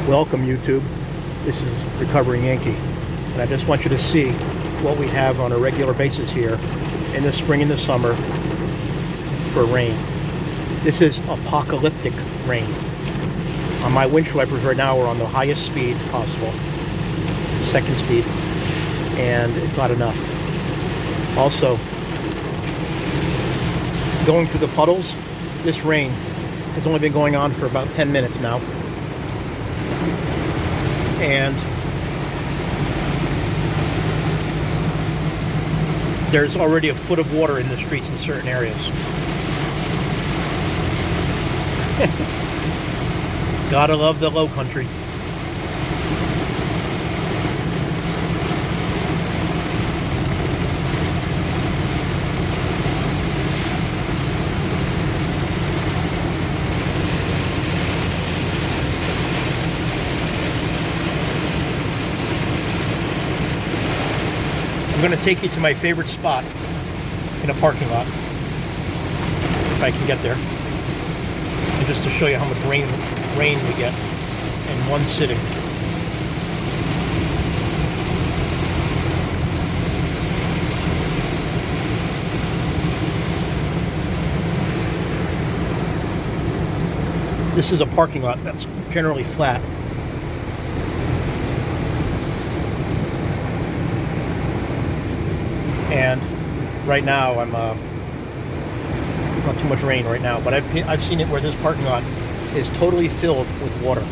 Welcome, YouTube. This is Recovering Yankee, and I just want you to see what we have on a regular basis here in the spring and the summer for rain. This is apocalyptic rain. On my windshield wipers right now, we're on the highest speed possible, second speed, and it's not enough. Also, going through the puddles, this rain has only been going on for about 10 minutes now. And there's already a foot of water in the streets in certain areas. Gotta love the low country. I'm going to take you to my favorite spot in a parking lot, if I can get there, and just to show you how much rain we get in one sitting. This is a parking lot that's generally flat. And right now I'm not too much rain right now, but I've seen it where this parking lot is totally filled with water.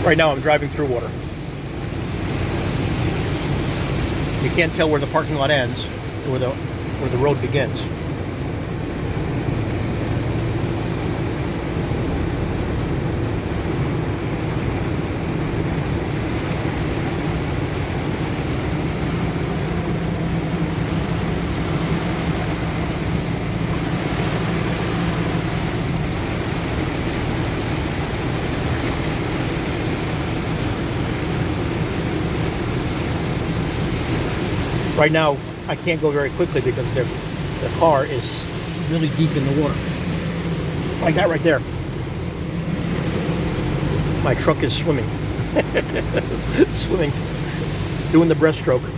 Right now I'm driving through water. You can't tell where the parking lot ends or where the road begins. Right now, I can't go very quickly because the car is really deep in the water. Like that right there. My truck is swimming. Swimming. Doing the breaststroke.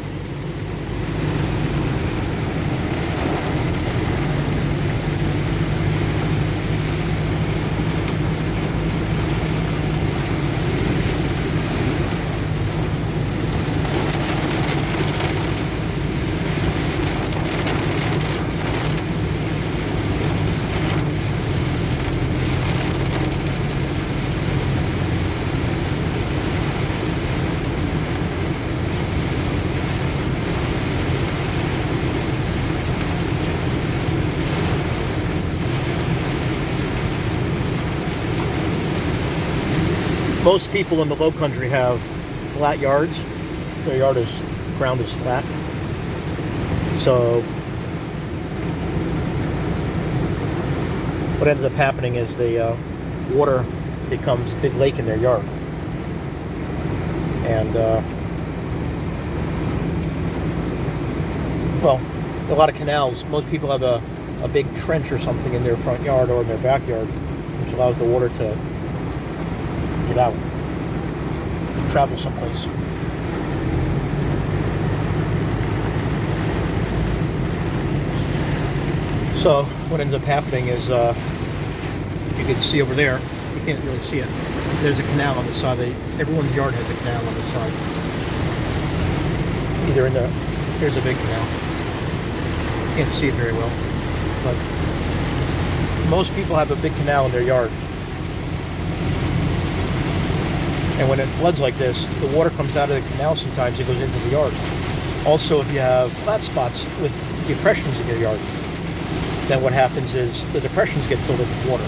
Most people in the low country have flat yards. Their ground is flat. So what ends up happening is the water becomes a big lake in their yard. And well, a lot of canals. Most people have a big trench or something in their front yard or in their backyard, which allows the water to get out, travel someplace. So what ends up happening is you can see over there, you can't really see it, there's a canal on the side. Everyone's yard has a canal on the side. Either here's a big canal. Can't see it very well, but most people have a big canal in their yard. And when it floods like this, the water comes out of the canal sometimes, it goes into the yard. Also, if you have flat spots with depressions in your yard, then what happens is the depressions get filled up with water.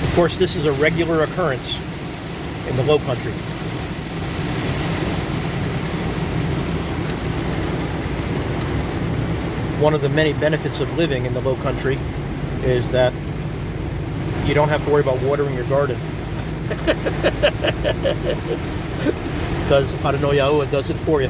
Of course, this is a regular occurrence in the low country. One of the many benefits of living in the low country is that you don't have to worry about watering your garden. Because Paranoia does it for you.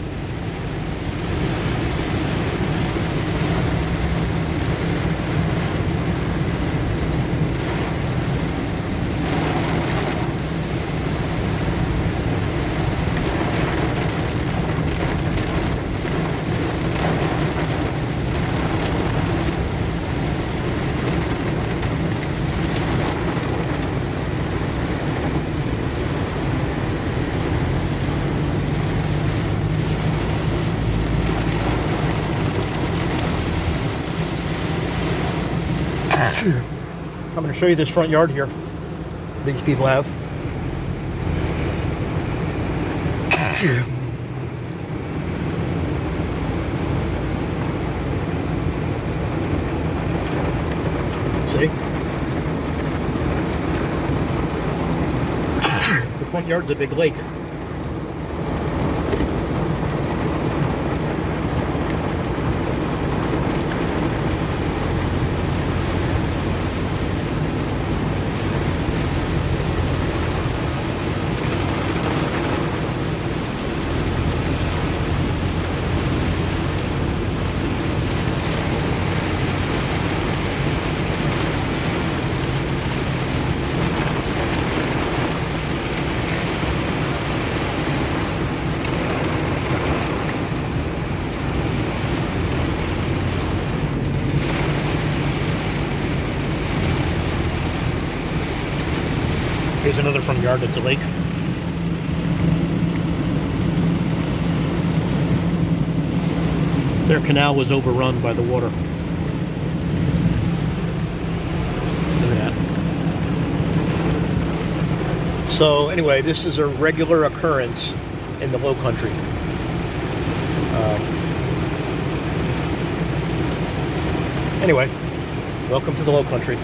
I'm going to show you this front yard here these people have. See? The front yard's a big lake. Here's another front yard that's a lake. Their canal was overrun by the water. Look at that. So anyway, this is a regular occurrence in the Low Country. Anyway, welcome to the Low Country.